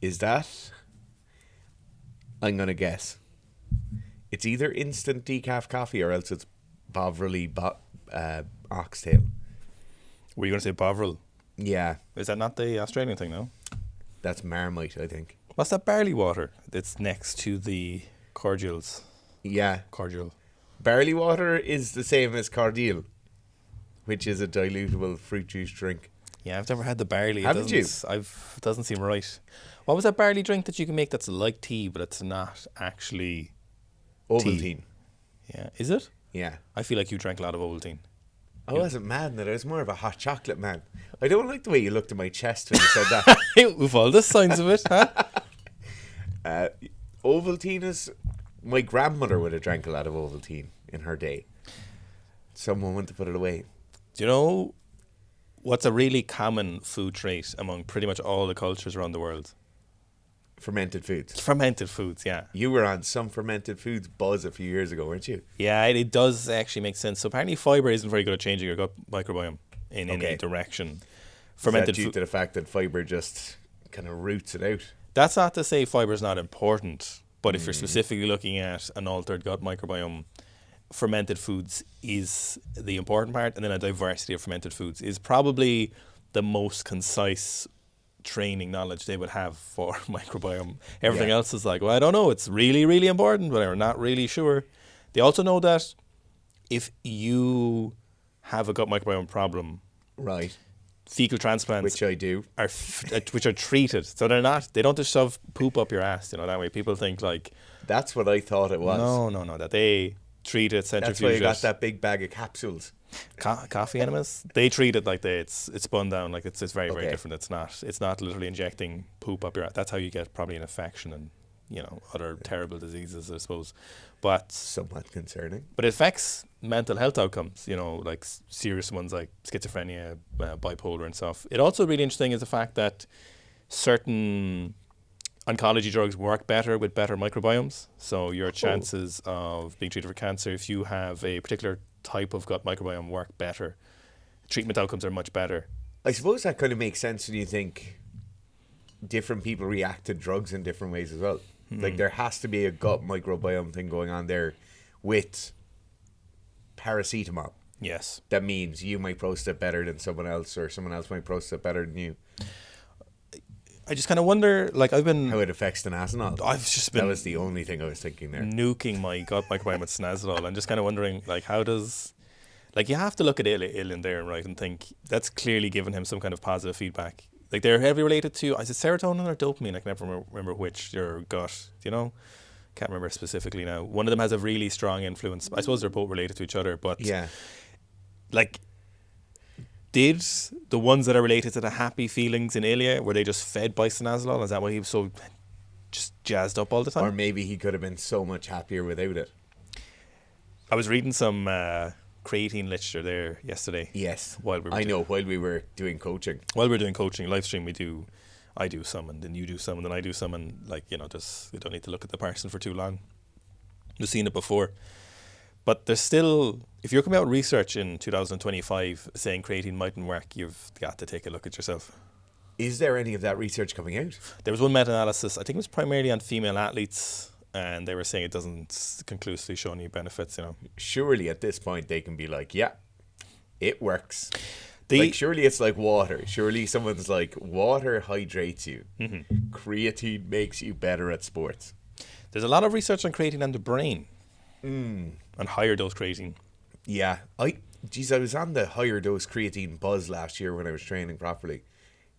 Is that, I'm going to guess, it's either instant decaf coffee or else it's Bovril oxtail. Were you going to say Bovril? Yeah, Is that not the Australian thing, no? that's Marmite, I think. What's that barley water that's next to the cordials? Yeah, Cordial. barley water is the same as cordial, which is a dilutable fruit juice drink. Yeah, I've never had the barley. Haven't you? It doesn't seem right. What was that barley drink that you can make that's like tea, but it's not actually Ovaltine. Yeah, is it? Yeah. I feel like you drank a lot of Ovaltine. I wasn't mad at it. I was more of a hot chocolate man. I don't like the way you looked at my chest when you said that. With all the signs of it, huh? Ovaltine is... My grandmother would have drank a lot of Ovaltine in her day. Someone went to put it away. Do you know what's a really common food trait among pretty much all the cultures around the world? Fermented foods. Fermented foods, yeah. You were on some fermented foods buzz a few years ago, weren't you? Yeah, it does actually make sense. So apparently fibre isn't very good at changing your gut microbiome in any direction. Fermented due to the fact that fibre just kind of roots it out? That's not to say fibre is not important, but if you're specifically looking at an altered gut microbiome, fermented foods is the important part, and then a diversity of fermented foods is probably the most concise training knowledge they would have for microbiome. Everything else is like, well, I don't know, it's really, really important, but I'm not really sure. They also know that if you have a gut microbiome problem, right, fecal transplants, which I do, which are treated, so they don't just shove poop up your ass, that way. People think like that's what I thought it was. No, that they treat it, centrifuge. That's why you got that big bag of capsules. Coffee enemas, they treat it like it's spun down, like it's very very different. It's not literally injecting poop up your ass. That's how you get probably an infection and other terrible diseases, I suppose. But somewhat concerning. But it affects mental health outcomes, like serious ones like schizophrenia, bipolar and stuff. It also really interesting is the fact that certain oncology drugs work better with better microbiomes. So your chances of being treated for cancer, if you have a particular type of gut microbiome, work better. Treatment outcomes are much better. I suppose that kind of makes sense when you think different people react to drugs in different ways as well. Like there has to be a gut microbiome thing going on there with paracetamol. Yes. That means you might process it better than someone else, or someone else might process it better than you. I just kind of wonder, like how it affects the Nasanol. I've just been... That was the only thing I was thinking there. Nuking my gut microbiome with Snazolol. I'm just kind of wondering, like, how does... Like, you have to look at Il in there, right, and think, that's clearly given him some kind of positive feedback. Like, they're heavily related to, is it serotonin or dopamine? I can never remember which, your gut, Can't remember specifically now. One of them has a really strong influence. I suppose they're both related to each other, but... Yeah. Like... Did the ones that are related to the happy feelings in Ilya, were they just fed by Snazolol? Is that why he was so just jazzed up all the time? Or maybe he could have been so much happier without it. I was reading some creatine literature there yesterday. Yes. While we were doing coaching. While we were doing coaching, live stream, I do some, and then you do some, and then I do some, and just you don't need to look at the person for too long. You've seen it before. But there's still, if you're coming out with research in 2025 saying creatine mightn't work, you've got to take a look at yourself. Is there any of that research coming out? There was one meta-analysis, I think it was primarily on female athletes, and they were saying it doesn't conclusively show any benefits, Surely at this point they can be like, yeah, it works. Like, surely it's like water. Surely someone's like, water hydrates you. Mm-hmm. Creatine makes you better at sports. There's a lot of research on creatine and the brain. And higher dose creatine. Yeah. I was on the higher dose creatine buzz last year when I was training properly.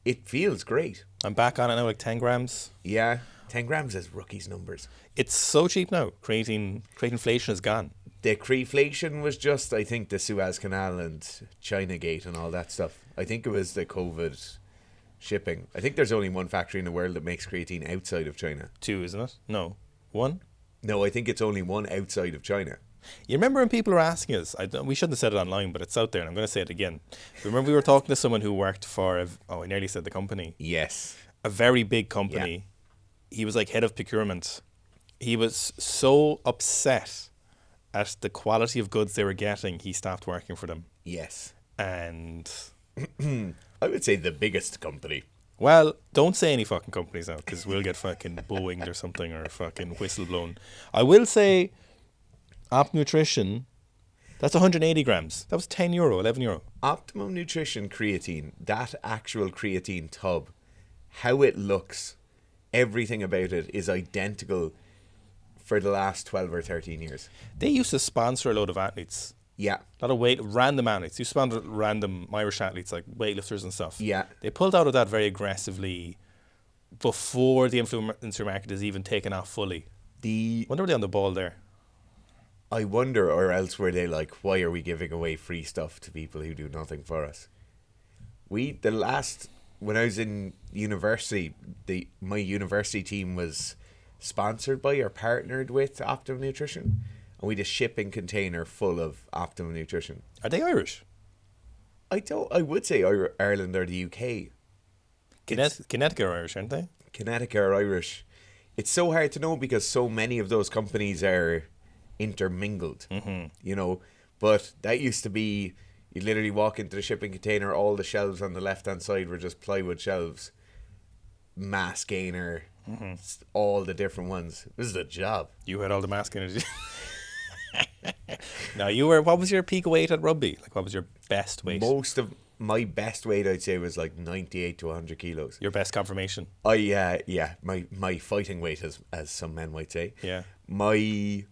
It feels great. I'm back on it now, like 10 grams. Yeah. 10 grams is rookie's numbers. It's so cheap now. Creatine-flation is gone. The creatine was just, I think, the Suez Canal and China Gate and all that stuff. I think it was the COVID shipping. I think there's only one factory in the world that makes creatine outside of China. 2, isn't it? No. 1? No, I think it's only one outside of China. You remember when people were asking us, we shouldn't have said it online, but it's out there and I'm going to say it again. Remember we were talking to someone who worked for, I nearly said the company. Yes. A very big company. Yeah. He was like head of procurement. He was so upset at the quality of goods they were getting, he stopped working for them. Yes. And... I would say the biggest company. Well, don't say any fucking companies now, because we'll get fucking booinged or something, or fucking whistle blown. I will say, Op Nutrition, that's 180 grams. That was €10, €11. Optimum Nutrition creatine, that actual creatine tub, how it looks, everything about it is identical for the last 12 or 13 years. They used to sponsor a load of athletes. Yeah. A lot of random athletes. You sponsor random Irish athletes, like weightlifters and stuff. Yeah. They pulled out of that very aggressively before the influencer market is even taken off fully. Wonder were they on the ball there? I wonder, or else were they like, why are we giving away free stuff to people who do nothing for us? When I was in university, my university team was sponsored by or partnered with Optimum Nutrition, and we had a shipping container full of Optimum Nutrition. Are they Irish? I would say Ireland or the UK. Connecticut are Irish, aren't they? Connecticut are Irish. It's so hard to know because so many of those companies are intermingled, you know. But that used to be, you literally walk into the shipping container, all the shelves on the left-hand side were just plywood shelves. Mass gainer, all the different ones. This is a job. You had all the mass gainers. Now, what was your peak weight at rugby? Like, what was your best weight? Most of my best weight, I'd say, was like 98 to 100 kilos. Your best confirmation? My fighting weight, as some men might say. Yeah. My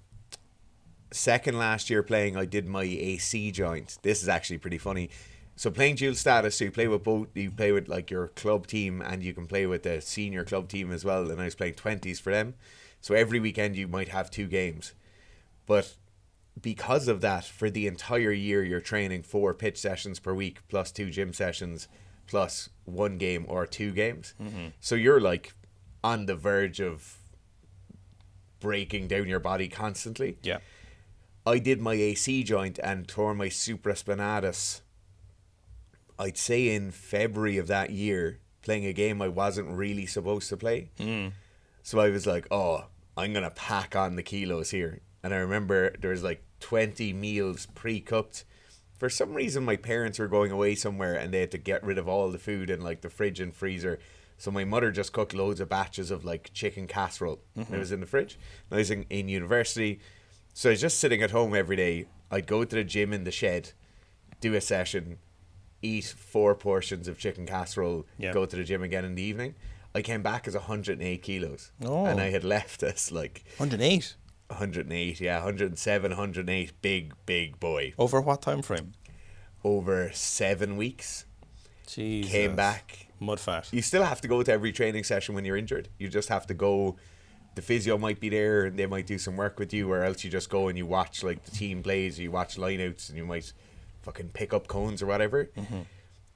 second last year playing, I did my AC joint. This is actually pretty funny. So playing dual status, so you play with both. You play with like your club team, and you can play with the senior club team as well. And I was playing 20s for them. So every weekend you might have 2 games. But because of that, for the entire year, you're training 4 pitch sessions per week, plus 2 gym sessions, plus 1 game or 2 games. So you're like on the verge of breaking down your body constantly. Yeah. I did my AC joint and tore my supraspinatus, I'd say in February of that year, playing a game I wasn't really supposed to play. So I was like, oh, I'm going to pack on the kilos here. And I remember there was like 20 meals pre-cooked. For some reason, my parents were going away somewhere and they had to get rid of all the food in like the fridge and freezer. So my mother just cooked loads of batches of like chicken casserole. It was in the fridge. And I was in university. So I was just sitting at home every day. I'd go to the gym in the shed, do a session, eat 4 portions of chicken casserole, go to the gym again in the evening. I came back as 108 kilos. Oh. And I had left as like... 108? 108, yeah, 107, 108, big boy. Over what time frame? Over 7 weeks. Jesus. Came back. Mud fat. You still have to go to every training session when you're injured. You just have to go. The physio might be there and they might do some work with you, or else you just go and you watch like the team plays, you watch lineouts, and you might fucking pick up cones or whatever.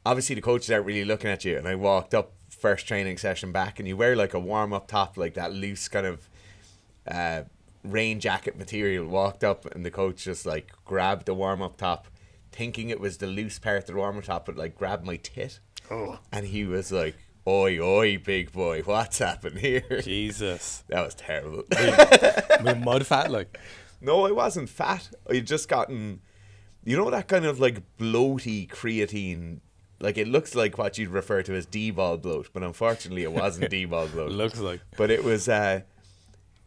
Obviously the coaches aren't really looking at you, and I walked up first training session back, and you wear like a warm-up top, like that loose kind of rain jacket material. Walked up and the coach just like grabbed the warm-up top, thinking it was the loose part of the warm-up top, but like grabbed my tit. And he was like, oi, big boy, what's happened here? Jesus. That was terrible. Mud fat, like? No, I wasn't fat. I'd just gotten, you know, that kind of like bloaty creatine. Like, it looks like what you'd refer to as D-ball bloat, but unfortunately it wasn't D-ball bloat. Looks like. But it was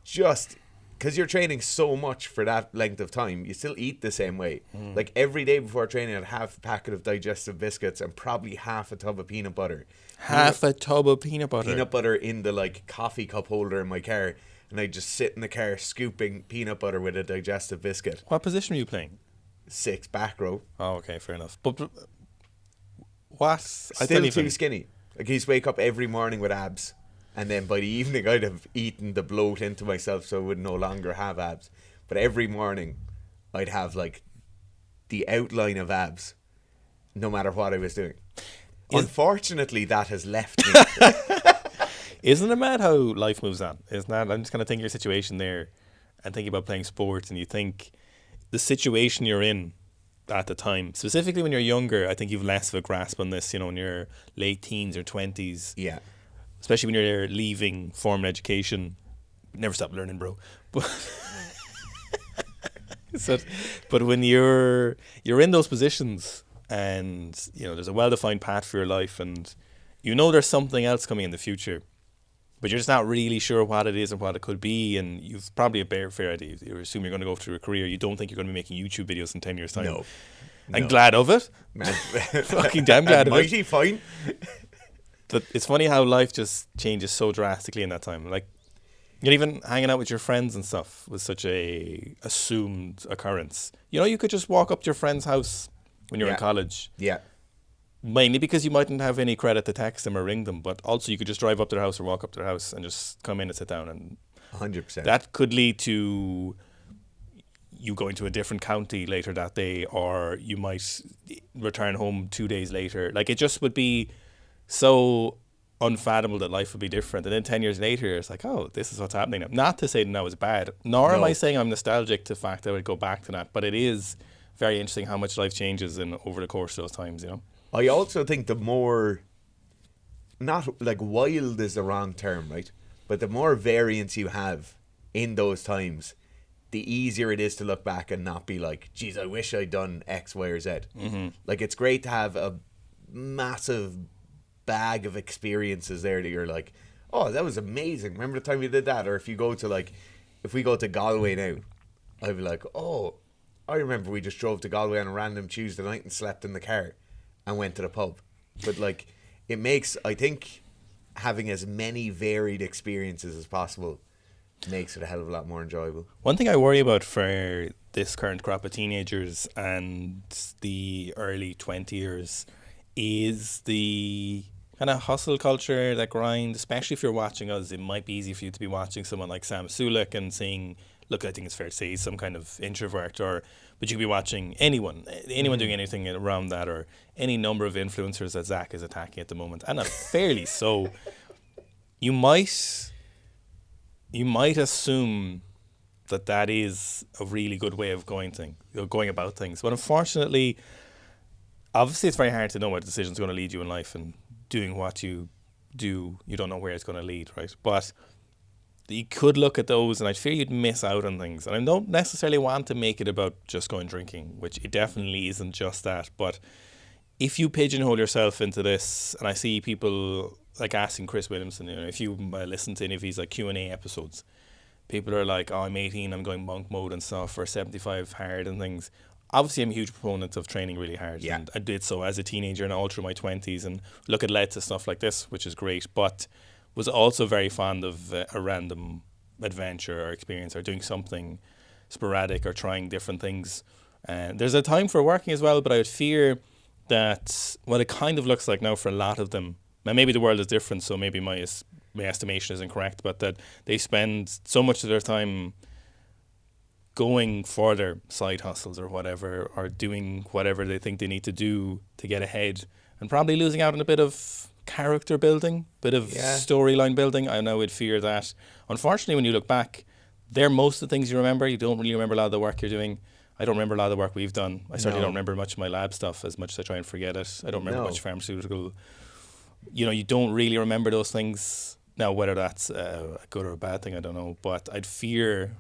just, because you're training so much for that length of time, you still eat the same way. Like, every day before training, I'd have a packet of digestive biscuits and probably half a tub of peanut butter. Half a tub of peanut butter? Peanut butter in the, like, coffee cup holder in my car. And I'd just sit in the car scooping peanut butter with a digestive biscuit. What position were you playing? 6 back row. Oh, okay, fair enough. But what? Still too skinny. Like, I used to wake up every morning with abs. And then by the evening, I'd have eaten the bloat into myself so I would no longer have abs. But every morning, I'd have, like, the outline of abs, no matter what I was doing. Unfortunately, that has left me. Isn't it mad how life moves on? Isn't that? I'm just kind of thinking your situation there and thinking about playing sports, and you think the situation you're in at the time, specifically when you're younger, I think you've less of a grasp on this, you know, in your late teens or 20s. Yeah. Especially when you're leaving formal education. Never stop learning, bro. But when you're in those positions and, you know, there's a well-defined path for your life and you know there's something else coming in the future, but you're just not really sure what it is and what it could be, and you've probably a fair idea. You assume you're going to go through a career. You don't think you're going to be making YouTube videos in 10 years' time. No. I'm glad of it. Man. Fucking damn glad of it. Mighty fine. But it's funny how life just changes so drastically in that time. Like, you're even hanging out with your friends and stuff was such a assumed occurrence. You know, you could just walk up to your friend's house when you're in college. Yeah. Mainly because you mightn't have any credit to text them or ring them, but also you could just drive up to their house or walk up to their house and just come in and sit down. And 100%. that could lead to you going to a different county later that day, or you might return home 2 days later. Like, it just would be so unfathomable that life would be different. And then 10 years later, it's like, oh, this is what's happening now. Not to say that was bad, nor am I saying I'm nostalgic to the fact that I would go back to that, but it is very interesting how much life changes over the course of those times, you know? I also think the more, not like wild is the wrong term, right? But the more variance you have in those times, the easier it is to look back and not be like, geez, I wish I'd done X, Y, or Z. Mm-hmm. Like, it's great to have a massive bag of experiences there that you're like, oh, that was amazing. Remember the time we did that? Or if we go to Galway now, I'd be like, oh, I remember we just drove to Galway on a random Tuesday night and slept in the car and went to the pub. But like, it makes, I think, having as many varied experiences as possible makes it a hell of a lot more enjoyable. One thing I worry about for this current crop of teenagers and the early 20-years is the kind of hustle culture, that grind. Especially if you're watching us, it might be easy for you to be watching someone like Sam Sulek and saying, look, I think it's fair to say he's some kind of introvert, but you could be watching anyone doing anything around that, or any number of influencers that Zach is attacking at the moment, and fairly so. You might assume that is a really good way of going about things, but unfortunately, obviously, it's very hard to know what decision's going to lead you in life, and doing what you do, you don't know where it's going to lead, right? But you could look at those, and I fear you'd miss out on things. And I don't necessarily want to make it about just going drinking, which it definitely isn't just that. But if you pigeonhole yourself into this, and I see people like asking Chris Williamson, you know, if you listen to any of his like Q&A episodes, people are like, oh, I'm 18, I'm going monk mode and stuff, or 75 hard and things. Obviously, I'm a huge proponent of training really hard. Yeah. And I did so as a teenager and all through my 20s, and look, it led to stuff like this, which is great. But was also very fond of a random adventure or experience, or doing something sporadic, or trying different things. And there's a time for working as well, but I would fear that what it kind of looks like now for a lot of them, and maybe the world is different, so maybe my estimation is incorrect, but that they spend so much of their time going for their side hustles or whatever, or doing whatever they think they need to do to get ahead, and probably losing out on a bit of character building, bit of storyline building. I would fear that. Unfortunately, when you look back, they're most of the things you remember. You don't really remember a lot of the work you're doing. I don't remember a lot of the work we've done. I certainly don't remember much of my lab stuff, as much as I try and forget it. I don't remember much pharmaceutical. You know, you don't really remember those things. Now, whether that's a good or a bad thing, I don't know. But I'd fear,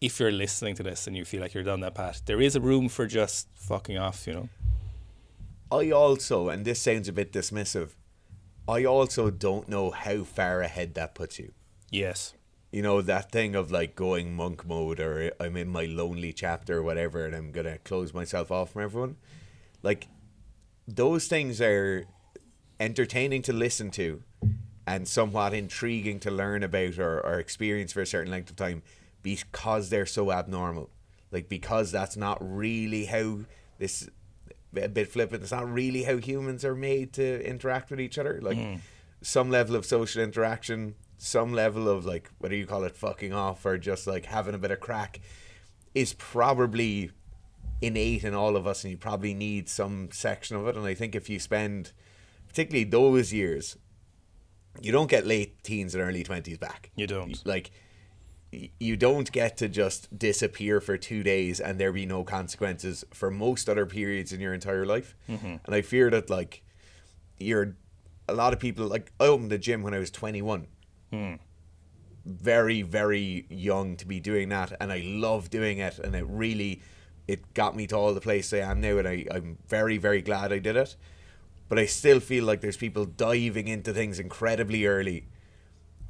if you're listening to this and you feel like you're down that path, there is a room for just fucking off, you know. I also, and this sounds a bit dismissive, I also don't know how far ahead that puts you. Yes. You know, that thing of like going monk mode, or I'm in my lonely chapter or whatever, and I'm going to close myself off from everyone. Like, those things are entertaining to listen to and somewhat intriguing to learn about or experience for a certain length of time, because they're so abnormal. Like, because that's not really how this... a bit flippant, it's not really how humans are made to interact with each other. Like, some level of social interaction, some level of, like, whether you call it fucking off or just like having a bit of crack, is probably innate in all of us, and you probably need some section of it. And I think if you spend particularly those years, you don't get late teens and early 20s back. You don't. Like, you don't get to just disappear for 2 days and there be no consequences for most other periods in your entire life. Mm-hmm. And I fear that, like, a lot of people, like, I opened the gym when I was 21. Very, very young to be doing that, and I love doing it, and it got me to all the place I am now, and I'm very, very glad I did it. But I still feel like there's people diving into things incredibly early,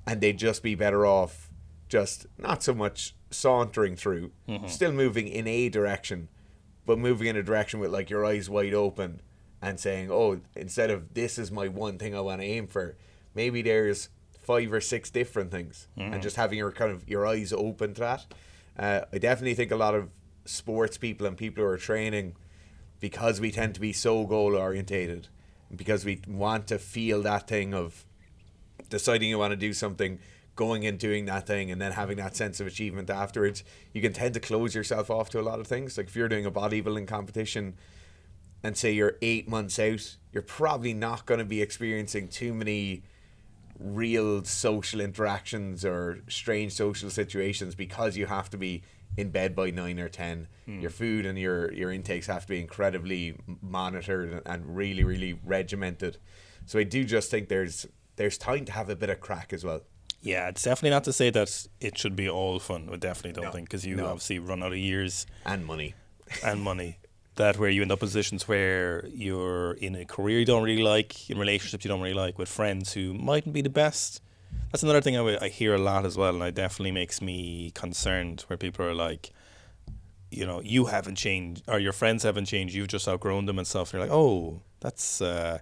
and they'd just be better off just not so much sauntering through, still moving in a direction, but moving in a direction with like your eyes wide open and saying, oh, instead of this is my one thing I want to aim for, maybe there's 5 or 6 different things, and just having your kind of your eyes open to that. I definitely think a lot of sports people and people who are training, because we tend to be so goal orientated, because we want to feel that thing of deciding you want to do something, going and doing that thing, and then having that sense of achievement afterwards, you can tend to close yourself off to a lot of things. Like if you're doing a bodybuilding competition and say you're 8 months out, you're probably not going to be experiencing too many real social interactions or strange social situations, because you have to be in bed by 9 or 10. Your food and your intakes have to be incredibly monitored and really, really regimented. So I do just think there's time to have a bit of crack as well. Yeah, it's definitely not to say that it should be all fun. I definitely don't think, because you obviously run out of years and money that where you end up in positions where you're in a career you don't really like, in relationships you don't really like, with friends who mightn't be the best. That's another thing I hear a lot as well, and it definitely makes me concerned, where people are like, you know, you haven't changed, or your friends haven't changed, you've just outgrown them and stuff. And you're like, oh, that's a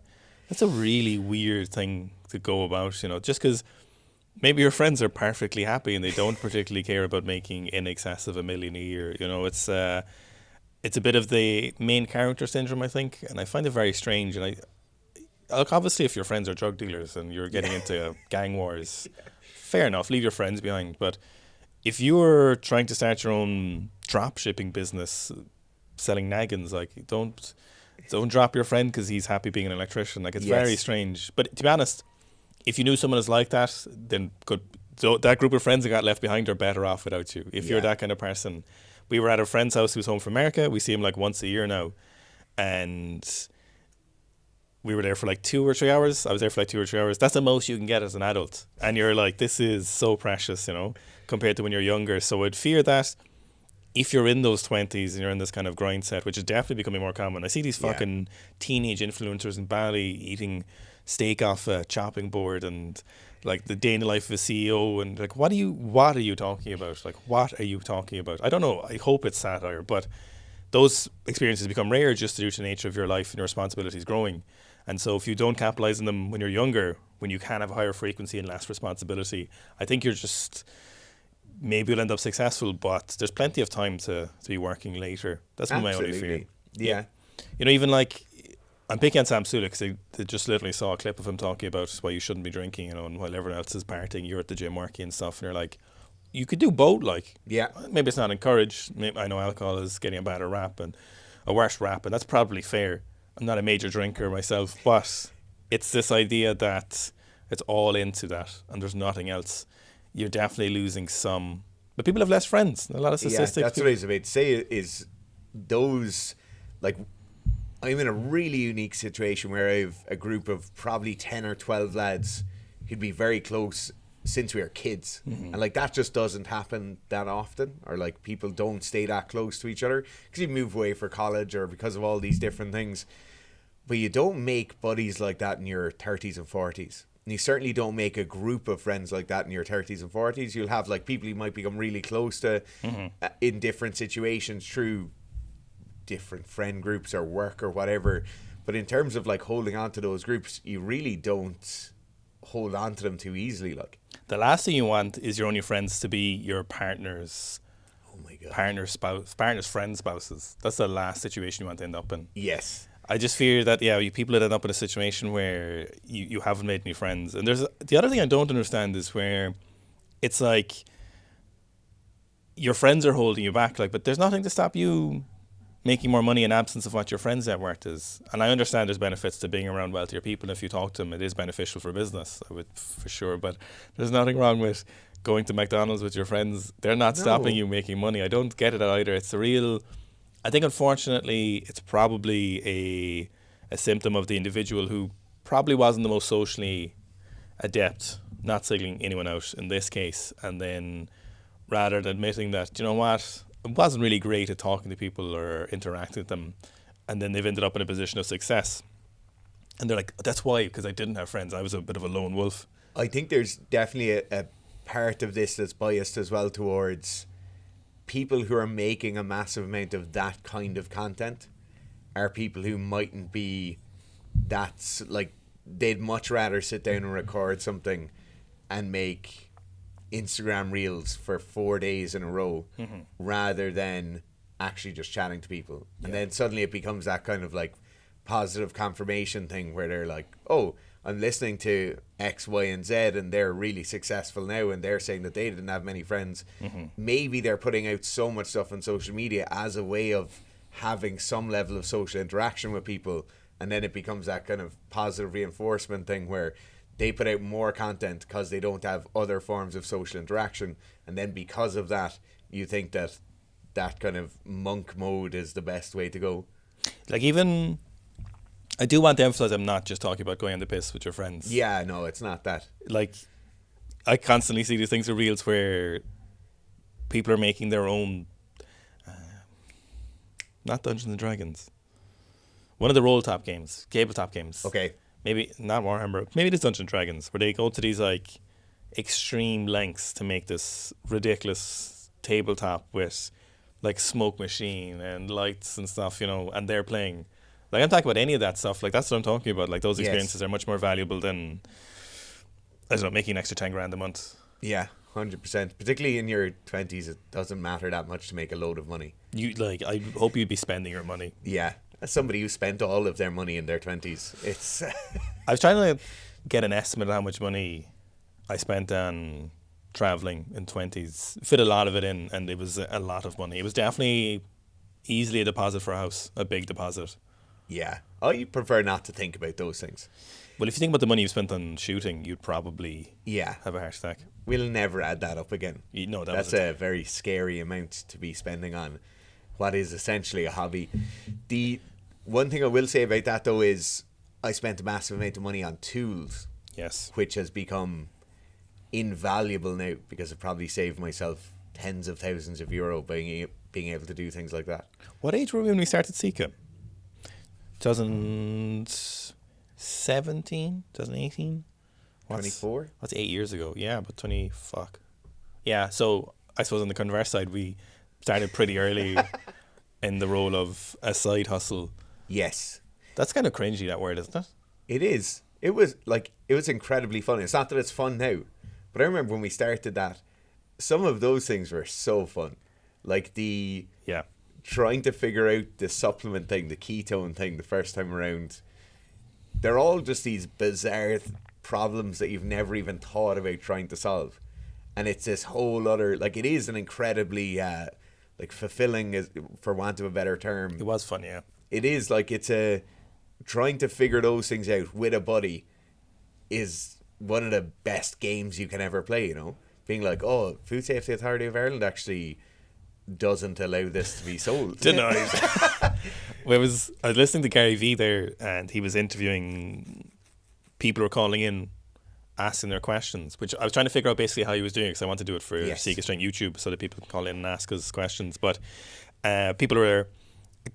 really weird thing to go about, you know, just because maybe your friends are perfectly happy and they don't particularly care about making in excess of $1 million a year. You know, it's a bit of the main character syndrome, I think, and I find it very strange. And look, obviously, if your friends are drug dealers and you're getting into gang wars, fair enough, leave your friends behind. But if you're trying to start your own drop shipping business, selling naggins, like don't drop your friend because he's happy being an electrician. Like, it's very strange. But to be honest, if you knew someone is like that, then that group of friends that got left behind are better off without you. If you're that kind of person. We were at a friend's house who was home from America. We see him like once a year now. And we were there for like 2 or 3 hours. I was there for like 2 or 3 hours. That's the most you can get as an adult. And you're like, this is so precious, you know, compared to when you're younger. So I'd fear that if you're in those 20s and you're in this kind of grind set, which is definitely becoming more common. I see these fucking teenage influencers in Bali eating steak off a chopping board, and like the day in the life of a CEO, and like, what are you talking about? Like, what are you talking about? I don't know. I hope it's satire, but those experiences become rare just due to the nature of your life and your responsibilities growing. And so if you don't capitalize on them when you're younger, when you can have a higher frequency and less responsibility, I think maybe you'll end up successful, but there's plenty of time to be working later. That's my only fear. Yeah. You know, even like, I'm picking on Sam Sulek because they just literally saw a clip of him talking about why you shouldn't be drinking, you know, and while everyone else is partying, you're at the gym working and stuff, and you're like, you could do both, like. Yeah. Maybe it's not encouraged. I know alcohol is getting a better rap and a worse rap, and that's probably fair. I'm not a major drinker myself, but it's this idea that it's all into that and there's nothing else. You're definitely losing some. But people have less friends. A lot of statistics. Yeah, that's what I was about to say, is those, like, I'm in a really unique situation where I have a group of probably 10 or 12 lads who'd be very close since we were kids. And like, that just doesn't happen that often, or like, people don't stay that close to each other because you move away for college or because of all these different things. But you don't make buddies like that in your 30s and 40s. And you certainly don't make a group of friends like that in your 30s and 40s. You'll have like people you might become really close to in different situations through different friend groups or work or whatever. But in terms of like holding on to those groups, you really don't hold on to them too easily. Like, the last thing you want is your only friends to be your partner's partner's friends' spouses. That's the last situation you want to end up in. Yes. I just fear that, you people that end up in a situation where you haven't made any friends. And there's the other thing I don't understand is where it's like your friends are holding you back, like, but there's nothing to stop you making more money in absence of what your friends' net worth is. And I understand there's benefits to being around wealthier people. If you talk to them, it is beneficial for business, I would, for sure. But there's nothing wrong with going to McDonald's with your friends. They're not stopping you making money. I don't get it either. It's a real... I think, unfortunately, it's probably a symptom of the individual who probably wasn't the most socially adept, not singling anyone out in this case, and then rather than admitting that, you know what, it wasn't really great at talking to people or interacting with them, and then they've ended up in a position of success. And they're like, that's why, because I didn't have friends. I was a bit of a lone wolf. I think there's definitely a part of this that's biased as well towards people who are making a massive amount of that kind of content are people who mightn't be that's like they'd much rather sit down and record something and make Instagram reels for 4 days in a row rather than actually just chatting to people. And then suddenly it becomes that kind of like positive confirmation thing where they're like, oh, I'm listening to X, Y, and Z and they're really successful now and they're saying that they didn't have many friends. Maybe they're putting out so much stuff on social media as a way of having some level of social interaction with people, and then it becomes that kind of positive reinforcement thing where they put out more content because they don't have other forms of social interaction, and then because of that you think that that kind of monk mode is the best way to go. Like, even I do want to emphasize I'm not just talking about going on the piss with your friends. Yeah, no, it's not that. Like, I constantly see these things with reels where people are making their own not Dungeons and Dragons, one of the tabletop games. Okay. Maybe not Warhammer, maybe it is Dungeons and Dragons, where they go to these like extreme lengths to make this ridiculous tabletop with like smoke machine and lights and stuff, you know, and they're playing. Like, I'm talking about any of that stuff. Like, that's what I'm talking about. Like, those experiences are much more valuable than, I don't know, making an extra 10 grand a month. Yeah, 100%. Particularly in your 20s, it doesn't matter that much to make a load of money. I hope you'd be spending your money. Yeah. As somebody who spent all of their money in their 20s, it's... I was trying to get an estimate of how much money I spent on traveling in 20s. Fit a lot of it in, and it was a lot of money. It was definitely easily a deposit for a house, a big deposit. Yeah. I prefer not to think about those things. Well, if you think about the money you spent on shooting, you'd probably have a heart attack. We'll never add that up again. That's a very scary amount to be spending on what is essentially a hobby. The one thing I will say about that, though, is I spent a massive amount of money on tools. Yes. Which has become invaluable now because I've probably saved myself tens of thousands of euro by being able to do things like that. What age were we when we started Sika? 2017? 2018? 24? That's 8 years ago. Yeah, but 20... Fuck. Yeah, so I suppose on the converse side, we started pretty early in the role of a side hustle. Yes. That's kind of cringy, that word, isn't it? It is. It was incredibly fun. It's not that it's fun now, but I remember when we started that, some of those things were so fun. Like trying to figure out the supplement thing, the ketone thing the first time around. They're all just these bizarre problems that you've never even thought about trying to solve. And it's this whole other, like, it is an incredibly, fulfilling, for want of a better term. It was fun, yeah. It is, like, trying to figure those things out with a buddy is one of the best games you can ever play, you know? Being like, oh, Food Safety Authority of Ireland actually doesn't allow this to be sold. Denied. I was listening to Gary Vee there, and he was interviewing people who were calling in, asking their questions, which I was trying to figure out basically how he was doing, because I want to do it for Sika Strength YouTube so that people can call in and ask us questions. But people were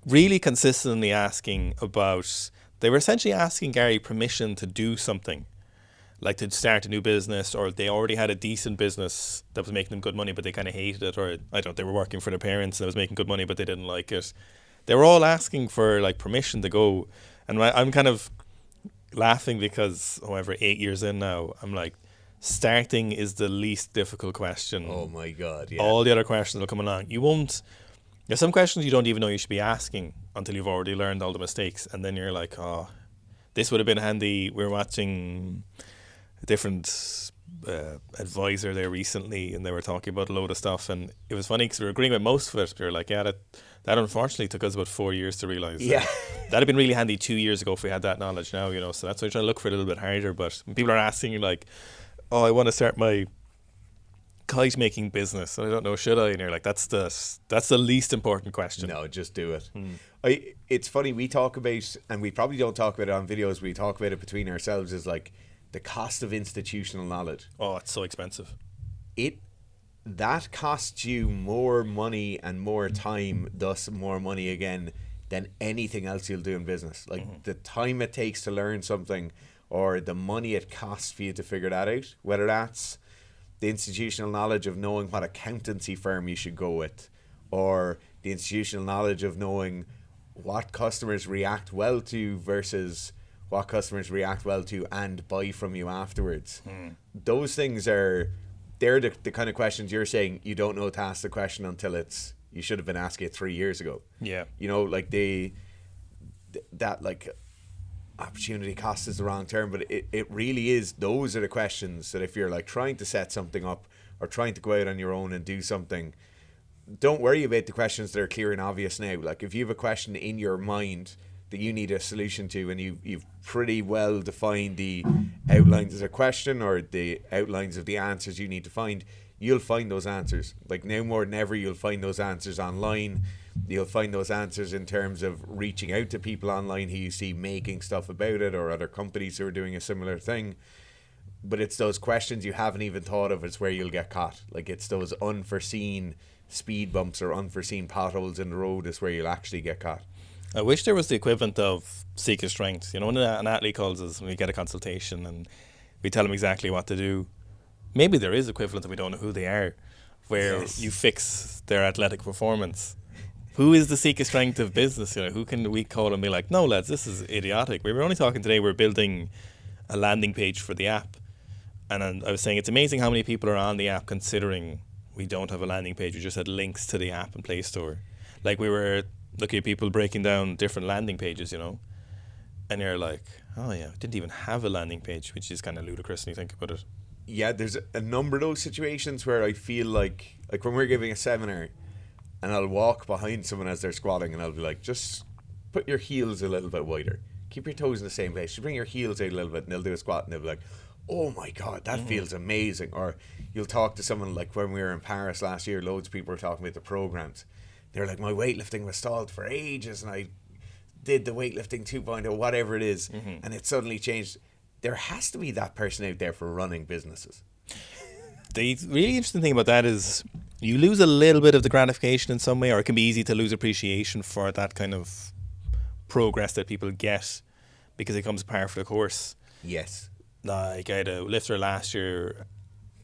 really consistently asking about, they were essentially asking Gary permission to do something, like to start a new business, or they already had a decent business that was making them good money but they kind of hated it, or I don't know, they were working for their parents and it was making good money but they didn't like it. They were all asking for like permission to go, and I'm kind of laughing because, however, 8 years in now, I'm like, starting is the least difficult question. Oh my God, yeah. All the other questions will come along. There's some questions you don't even know you should be asking until you've already learned all the mistakes, and then you're like, oh, this would have been handy. We were watching a different advisor there recently, and they were talking about a load of stuff, and it was funny because we were agreeing with most of it. We were like, yeah, that unfortunately took us about 4 years to realise. Yeah. That'd have been really handy 2 years ago if we had that knowledge now, you know, so that's why I'm trying to look for it a little bit harder. But when people are asking you like, oh, I want to start my kite making business, and I don't know, should I? And you're like, that's the least important question. No, just do it. It's funny, we talk about, and we probably don't talk about it on videos, we talk about it between ourselves, is like the cost of institutional knowledge. Oh, it's so expensive. That costs you more money and more time, thus more money again, than anything else you'll do in business. Like the time it takes to learn something, or the money it costs for you to figure that out, whether that's the institutional knowledge of knowing what accountancy firm you should go with, or the institutional knowledge of knowing what customers react well to versus what customers react well to and buy from you afterwards. Those things they're the kind of questions you're saying you don't know to ask the question until you should have been asking it 3 years ago. Yeah. You know, like that like opportunity cost is the wrong term, but it really is. Those are the questions that if you're like trying to set something up or trying to go out on your own and do something, don't worry about the questions that are clear and obvious now. Like if you have a question in your mind that you need a solution to, and you've pretty well defined the outlines of the question or the outlines of the answers you need to find, you'll find those answers. Like now more than ever, you'll find those answers online. You'll find those answers in terms of reaching out to people online who you see making stuff about it, or other companies who are doing a similar thing. But it's those questions you haven't even thought of is where you'll get caught. Like it's those unforeseen speed bumps or unforeseen potholes in the road is where you'll actually get caught. I wish there was the equivalent of Sika strength. You know, when an athlete calls us, we get a consultation and we tell them exactly what to do. Maybe there is equivalent and we don't know who they are, where you fix their athletic performance. Who is the Sika strength of business? You know, who can we call and be like, no lads, this is idiotic. We were only talking today, we're building a landing page for the app. And I was saying it's amazing how many people are on the app considering we don't have a landing page. We just had links to the app and Play Store. Like we were looking at people breaking down different landing pages, you know, and you're like, oh yeah, we didn't even have a landing page, which is kind of ludicrous when you think about it. Yeah, there's a number of those situations where I feel like when we're giving a seminar and I'll walk behind someone as they're squatting and I'll be like, just put your heels a little bit wider. Keep your toes in the same place. Just bring your heels out a little bit, and they'll do a squat and they'll be like, oh my God, that feels amazing. Or you'll talk to someone like when we were in Paris last year, loads of people were talking about the programs. They're like, my weightlifting was stalled for ages and I did the weightlifting 2.0, whatever it is, and it suddenly changed. There has to be that person out there for running businesses. The really interesting thing about that is you lose a little bit of the gratification in some way, or it can be easy to lose appreciation for that kind of progress that people get because it comes par for the course. Yes. Like I had a lifter last year,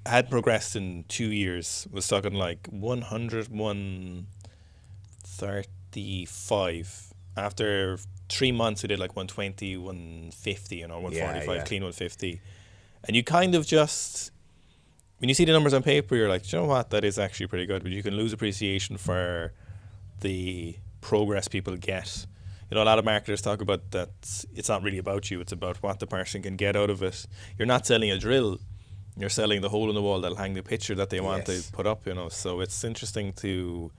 had progressed in 2 years, was stuck on like 100, 135. After 3 months, we did like 120, 150, you know, 145, clean 150. And you kind of just, when you see the numbers on paper, you're like, you know what, that is actually pretty good. But you can lose appreciation for the progress people get. You know, a lot of marketers talk about that it's not really about you, it's about what the person can get out of it. You're not selling a drill, you're selling the hole in the wall that'll hang the picture that they want to put up, you know. So it's interesting to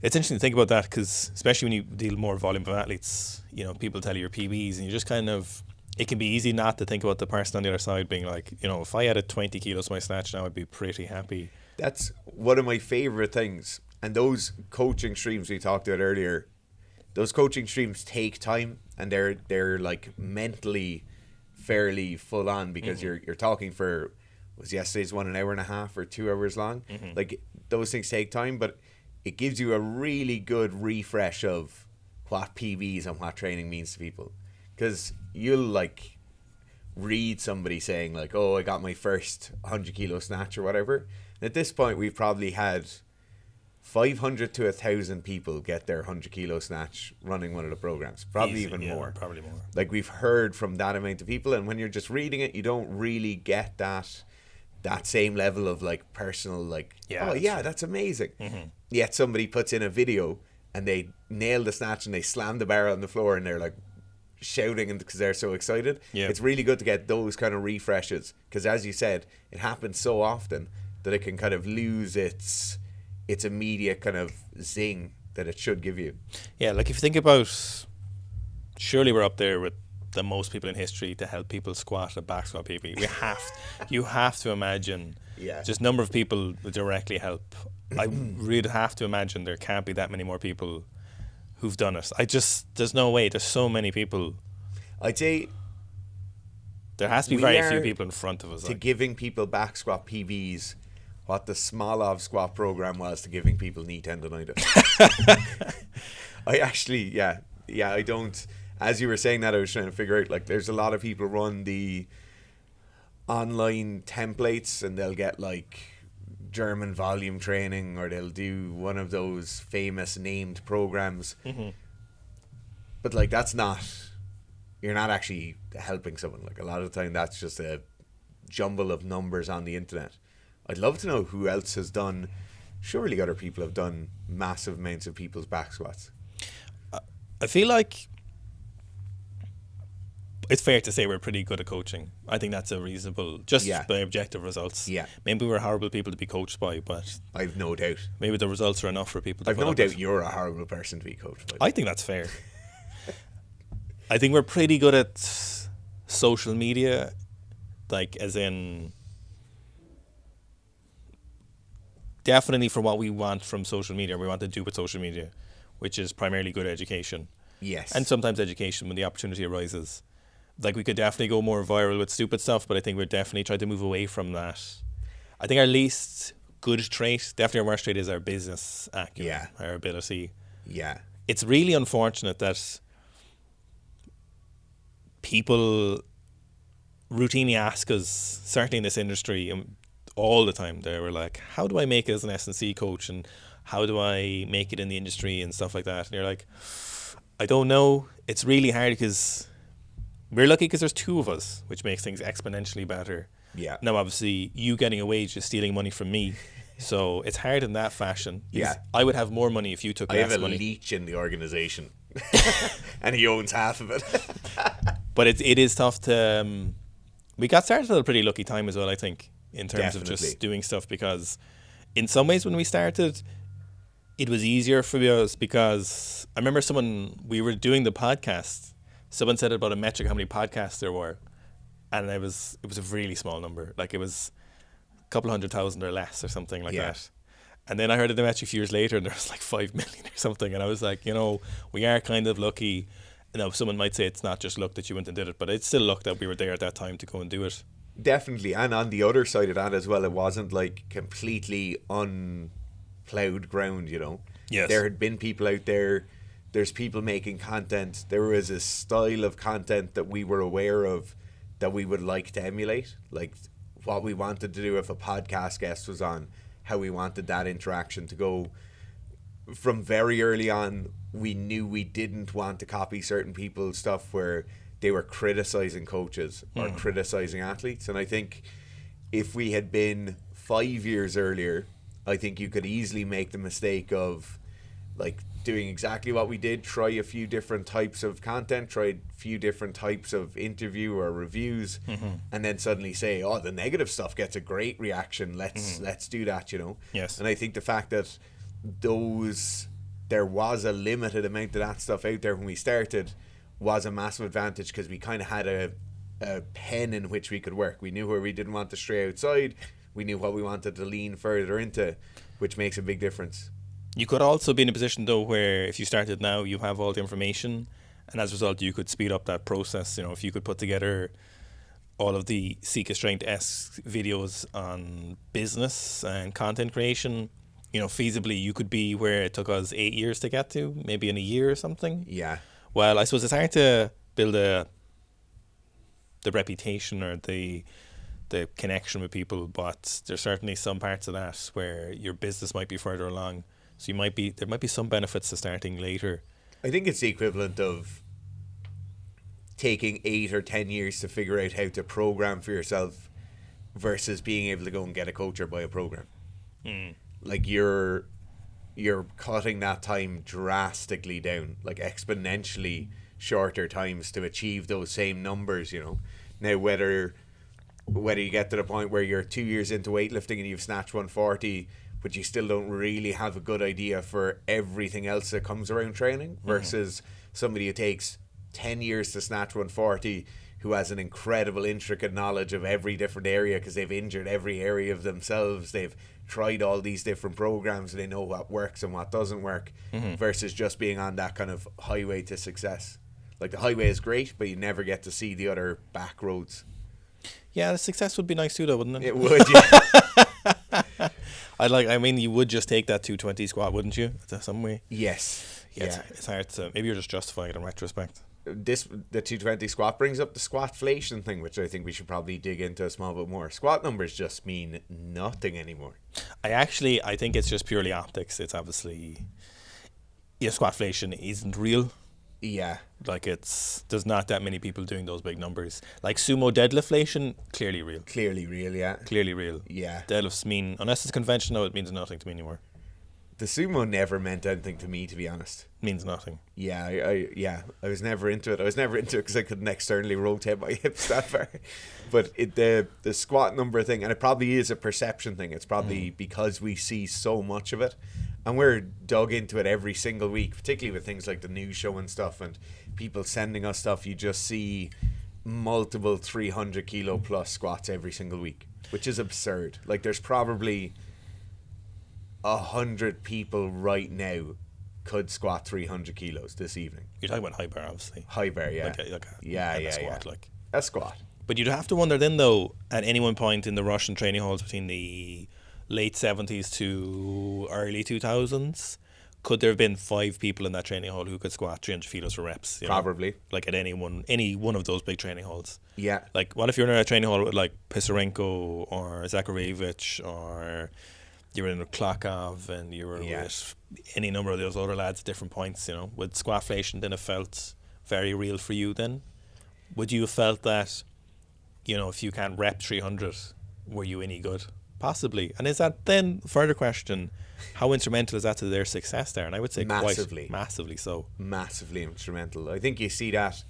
think about that, because especially when you deal more volume of athletes, you know, people tell you your PBs and you just kind of, it can be easy not to think about the person on the other side being like, you know, if I added 20 kilos to my snatch now, I'd be pretty happy. That's one of my favourite things. And those coaching streams we talked about earlier, those coaching streams take time, and they're like mentally fairly full on, because you're talking for, was yesterday's one an hour and a half or 2 hours long? Like those things take time, but it gives you a really good refresh of what PBs and what training means to people. Because you'll like read somebody saying like, oh, I got my first 100 kilo snatch or whatever. And at this point, we've probably had 500 to 1,000 people get their 100 kilo snatch running one of the programs. Probably even more. Probably more. Like we've heard from that amount of people, and when you're just reading it, you don't really get that same level of like personal like, that's amazing. Yet somebody puts in a video and they nail the snatch and they slam the bar on the floor and they're like shouting because they're so excited. It's really good to get those kind of refreshes, because as you said, it happens so often that it can kind of lose its immediate kind of zing that it should give you. Yeah, like if you think about, surely we're up there with the most people in history to help people squat a back squat PB. You have to imagine just number of people who directly help. I really have to imagine there can't be that many more people who've done it. There's no way. There's so many people. I'd say there has to be very few people in front of us. To giving people back squat PBs what the Smolov squat program was to giving people knee tendonitis. I actually, yeah, I don't. As you were saying that, I was trying to figure out, like, there's a lot of people run the online templates, and they'll get like German volume training, or they'll do one of those famous named programs. But like, that's not, you're not actually helping someone. Like, a lot of the time that's just a jumble of numbers on the internet. I'd love to know who else has done. Surely other people have done massive amounts of people's back squats. I feel like it's fair to say we're pretty good at coaching. I think that's a reasonable, just by objective results. Yeah. Maybe we're horrible people to be coached by, but I've no doubt. Maybe the results are enough for people to I've no doubt you're a horrible person to be coached by. I think that's fair. I think we're pretty good at social media, like, as in, definitely for what we want from social media, we want to do with social media, which is primarily good education. Yes. And sometimes education when the opportunity arises. Like, we could definitely go more viral with stupid stuff, but I think we're definitely trying to move away from that. I think our least good trait, definitely our worst trait, is our business acumen, our ability. Yeah. It's really unfortunate that people routinely ask us, certainly in this industry, all the time, they were like, how do I make it as an S&C coach, and how do I make it in the industry and stuff like that? And you're like, I don't know. It's really hard because we're lucky because there's two of us, which makes things exponentially better. Yeah. Now, obviously, you getting a wage is stealing money from me. So it's hard in that fashion. Yeah. I would have more money if you took less money. I have a leech in the organisation. And he owns half of it. But it is tough to... we got started at a pretty lucky time as well, I think, in terms of just doing stuff, because in some ways when we started, it was easier for us because I remember we were doing the podcast, someone said about a metric how many podcasts there were, and it was a really small number, like it was a couple 100,000 or less or something like that. And then I heard of the metric a few years later, and there was like 5 million or something, and I was like, we are kind of lucky. Someone might say it's not just luck that you went and did it, but it's still luck that we were there at that time to go and do it. Definitely. And on the other side of that as well, it wasn't like completely unplowed ground, Yes. There had been people out there, there's people making content, there was a style of content that we were aware of that we would like to emulate, like what we wanted to do if a podcast guest was on, how we wanted that interaction to go. From very early on, we knew we didn't want to copy certain people's stuff where they were criticizing coaches or criticizing athletes. And I think if we had been 5 years earlier, I think you could easily make the mistake of like doing exactly what we did, try a few different types of content, try a few different types of interview or reviews, and then suddenly say, oh, the negative stuff gets a great reaction, let's do that, Yes. And I think the fact that there was a limited amount of that stuff out there when we started was a massive advantage, because we kind of had a pen in which we could work. We knew where we didn't want to stray outside, we knew what we wanted to lean further into, which makes a big difference. You could also be in a position though where if you started now, you have all the information, and as a result you could speed up that process. If you could put together all of the Sikastrength-esque videos on business and content creation, feasibly you could be where it took us 8 years to get to, maybe in a year or something. Yeah. Well, I suppose it's hard to build the reputation or the connection with people, but there's certainly some parts of that where your business might be further along. So there might be some benefits to starting later. I think it's the equivalent of taking 8 or 10 years to figure out how to program for yourself versus being able to go and get a coach or buy a program. Like you're cutting that time drastically down, like exponentially shorter times to achieve those same numbers, Now whether you get to the point where you're 2 years into weightlifting and you've snatched 140, but you still don't really have a good idea for everything else that comes around training, versus somebody who takes 10 years to snatch 140, who has an incredible intricate knowledge of every different area because they've injured every area of themselves, they've tried all these different programs, and they know what works and what doesn't work, versus just being on that kind of highway to success. Like the highway is great, but you never get to see the other back roads. Yeah, the success would be nice too though, wouldn't it? It would, yeah. I mean, you would just take that 220 squat, wouldn't you? Some way. Yes. Yeah. It's hard to. Maybe you're just justifying it in retrospect. The 220 squat brings up the squat-flation thing, which I think we should probably dig into a small bit more. Squat numbers just mean nothing anymore. I think it's just purely optics. It's obviously, squat-flation isn't real. Yeah. Like there's not that many people doing those big numbers. Like sumo deadliftflation, clearly real. Clearly real, yeah. Clearly real. Yeah. Deadlifts mean, unless it's conventional, it means nothing to me anymore. The sumo never meant anything to me, to be honest. Means nothing. Yeah, I was never into it. I was never into it because I couldn't externally rotate my hips that far. But the squat number thing, and it probably is a perception thing. It's probably because we see so much of it, and we're dug into it every single week, particularly with things like the news show and stuff, and people sending us stuff. You just see multiple 300 kilo plus squats every single week, which is absurd. Like there's probably 100 people right now could squat 300 kilos this evening. You're talking about high bar, obviously. High bar, yeah. A squat, like. A squat. But you'd have to wonder then, though, at any one point in the Russian training halls between the late 70s to early 2000s, could there have been 5 people in that training hall who could squat 300 kilos for reps? Probably. Like at any one of those big training halls. Yeah. Like, what if you're in a training hall with like Pisarenko or Zakharevich, or you were in with Klokov and you were with any number of those other lads at different points, with squat-flation, then it felt very real for you then? Would you have felt that, if you can't rep 300, were you any good? Possibly. And is that then, further question, how instrumental is that to their success there? And I would say massively. Quite massively so. Massively instrumental. I think you see that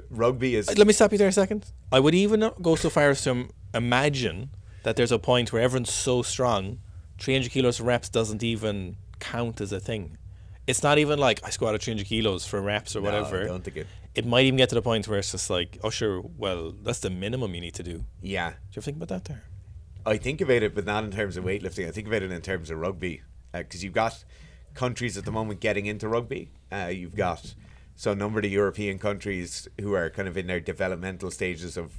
rugby is... Let me stop you there a second. I would even go so far as to imagine that there's a point where everyone's so strong, 300 kilos of reps doesn't even count as a thing. It's not even like I squatted 300 kilos for reps or whatever. I don't think it might even get to the point where it's just like, oh sure, well, that's the minimum you need to do. Yeah. Do you ever think about that there? I think about it, but not in terms of weightlifting. I think about it in terms of rugby. Because you've got countries at the moment getting into rugby. You've got a number of the European countries who are kind of in their developmental stages of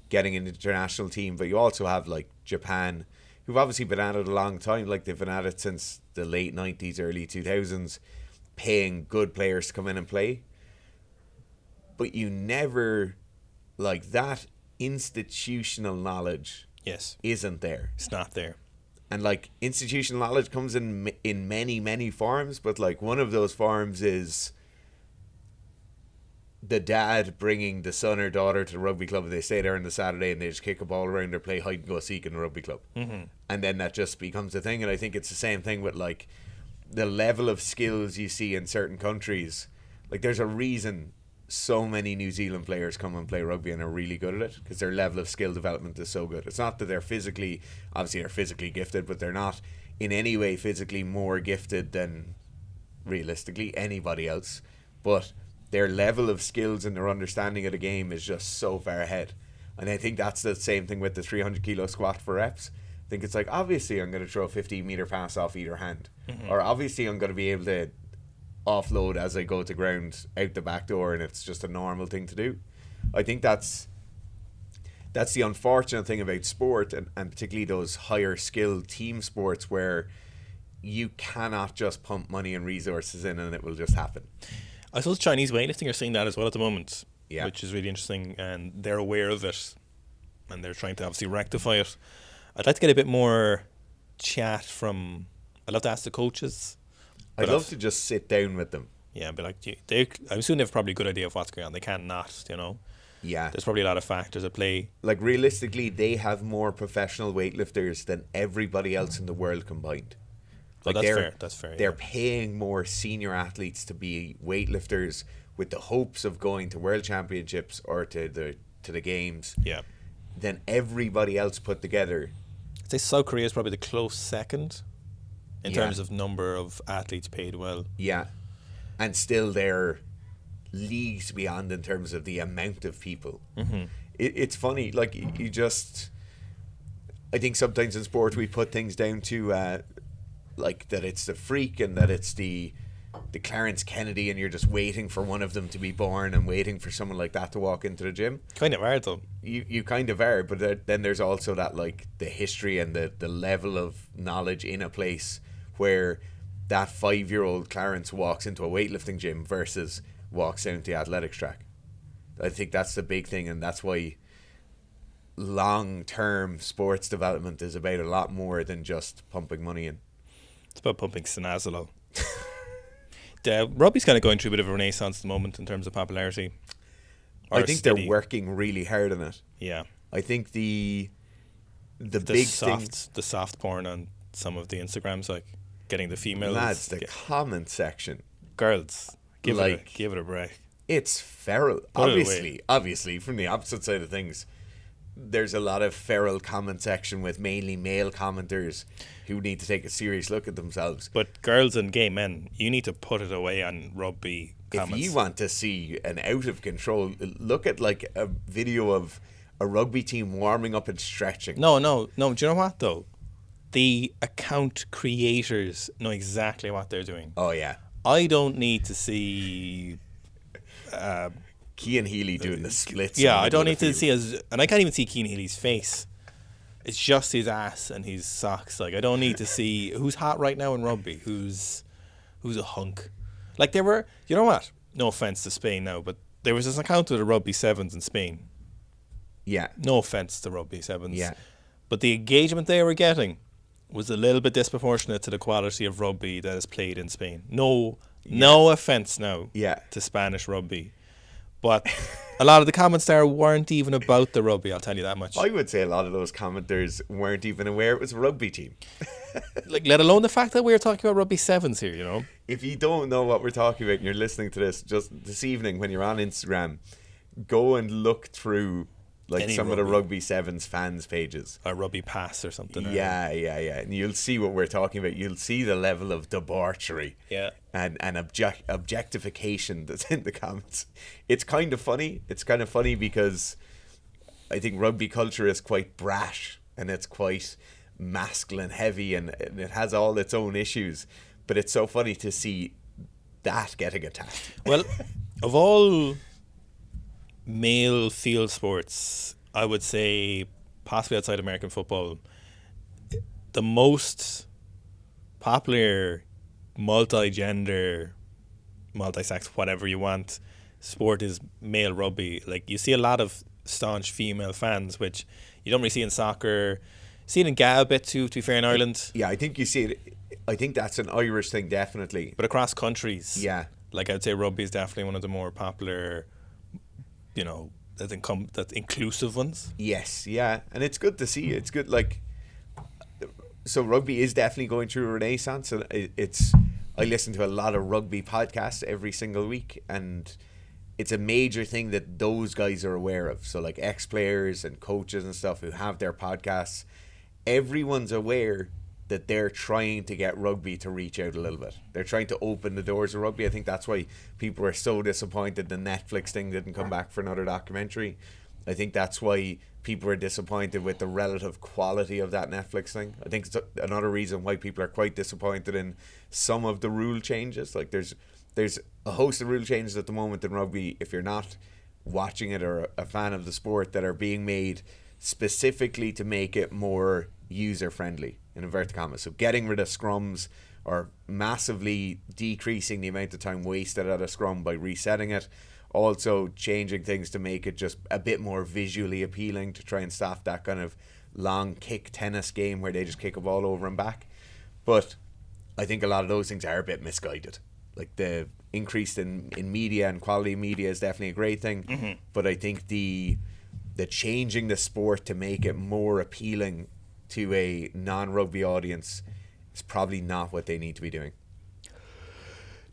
getting an international team, but you also have like Japan, who've obviously been at it a long time. Like they've been at it since the late 90s, early 2000s, paying good players to come in and play. But you never, like, that institutional knowledge isn't there. It's not there. And like institutional knowledge comes in many, many forms, but like one of those forms is the dad bringing the son or daughter to the rugby club, and they stay there on the Saturday and they just kick a ball around or play hide and go seek in the rugby club. Mm-hmm. And then that just becomes a thing. And I think it's the same thing with like the level of skills you see in certain countries. Like there's a reason so many New Zealand players come and play rugby and are really good at it, because their level of skill development is so good. It's not that they're physically gifted, but they're not in any way physically more gifted than realistically anybody else. But their level of skills and their understanding of the game is just so far ahead. And I think that's the same thing with the 300 kilo squat for reps. I think it's like, obviously I'm going to throw a 15-meter pass off either hand. Mm-hmm. Or obviously I'm going to be able to offload as I go to ground out the back door, and it's just a normal thing to do. I think that's the unfortunate thing about sport, and particularly those higher skill team sports where you cannot just pump money and resources in and it will just happen. I suppose Chinese weightlifting are seeing that as well at the moment, yeah, which is really interesting, and they're aware of it and they're trying to obviously rectify it. I'd like to get a bit more chat from, I'd love to ask the coaches. I'd love to just sit down with them. Yeah, but like I'm assuming they have probably a good idea of what's going on. They can't not, Yeah. There's probably a lot of factors at play. Like realistically, they have more professional weightlifters than everybody else in the world combined. Like that's fair. That's fair. They're paying more senior athletes to be weightlifters with the hopes of going to world championships or to the games. Yeah. Than everybody else put together. I'd say South Korea is probably the close second in terms of number of athletes paid well. Yeah. And still they're leagues beyond in terms of the amount of people. Mm-hmm. It's funny, like you just, I think sometimes in sport we put things down to like that it's the freak and that it's the the Clarence Kennedy and you're just waiting for one of them to be born and waiting for someone like that to walk into the gym. Kind of are though. You kind of are, but then there's also that like the history and the level of knowledge in a place where that 5-year-old Clarence walks into a weightlifting gym versus walks down the athletics track. I think that's the big thing, and that's why long-term sports development is about a lot more than just pumping money in. It's about pumping Sinazolo. Rugby's kind of going through a bit of a renaissance at the moment in terms of popularity. I think they're working really hard on it. Yeah. I think the big thing... The soft porn on some of the Instagrams, like getting the females... Lads, the comment section. Girls, give it a break. It's feral. Obviously, from the opposite side of things, there's a lot of feral comment section with mainly male commenters who need to take a serious look at themselves. But girls and gay men, you need to put it away on rugby comments. If you want to see an out of control, look at like a video of a rugby team warming up and stretching. No. Do you know what though? The account creators know exactly what they're doing. Oh yeah. I don't need to see Cian Healy doing the splits. Yeah, I don't need to see and I can't even see Cian Healy's face. It's just his ass and his socks. Like I don't need to see who's hot right now in rugby, who's a hunk. Like there were, you know what? No offense to Spain now, but there was this account of the rugby sevens in Spain. Yeah. No offense to rugby sevens. Yeah. But the engagement they were getting was a little bit disproportionate to the quality of rugby that is played in Spain. No offense now to Spanish rugby. But a lot of the comments there weren't even about the rugby, I'll tell you that much. I would say a lot of those commenters weren't even aware it was a rugby team. Like, let alone the fact that we're talking about rugby sevens here, you know? If you don't know what we're talking about and you're listening to this, just this evening when you're on Instagram, go and look through like some of the rugby sevens fans pages. A rugby pass or something. Yeah. And you'll see what we're talking about. You'll see the level of debauchery and objectification that's in the comments. It's kind of funny. It's kind of funny because I think rugby culture is quite brash and it's quite masculine heavy and it has all its own issues. But it's so funny to see that getting attacked. Well, of all male field sports, I would say possibly outside American football, the most popular multi-gender, multi-sex, whatever you want, sport is male rugby. Like you see a lot of staunch female fans, which you don't really see in soccer. See it in GA a bit too, to be fair, in Ireland. Yeah, I think you see it. I think that's an Irish thing, definitely. But across countries, like I'd say rugby is definitely one of the more popular, you know, that's inclusive ones. Yes, yeah, and it's good to see. It's good, like, so rugby is definitely going through a renaissance, and I listen to a lot of rugby podcasts every single week, and it's a major thing that those guys are aware of. So like ex-players and coaches and stuff who have their podcasts, everyone's aware that they're trying to get rugby to reach out a little bit. They're trying to open the doors of rugby. I think that's why people were so disappointed the Netflix thing didn't come back for another documentary. I think that's why people were disappointed with the relative quality of that Netflix thing. I think it's another reason why people are quite disappointed in some of the rule changes. Like there's a host of rule changes at the moment in rugby, if you're not watching it or a fan of the sport, that are being made specifically to make it more user-friendly, in inverted commas. So getting rid of scrums or massively decreasing the amount of time wasted at a scrum by resetting it. Also changing things to make it just a bit more visually appealing to try and stop that kind of long kick tennis game where they just kick a ball over and back. But I think a lot of those things are a bit misguided. Like the increase in media and quality media is definitely a great thing. But I think the changing the sport to make it more appealing to a non-rugby audience is probably not what they need to be doing.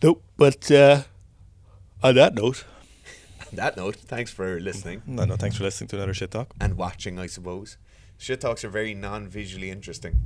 Nope, but on that note, thanks for listening. No, thanks for listening to another Shit Talk. And watching, I suppose. Shit Talks are very non-visually interesting.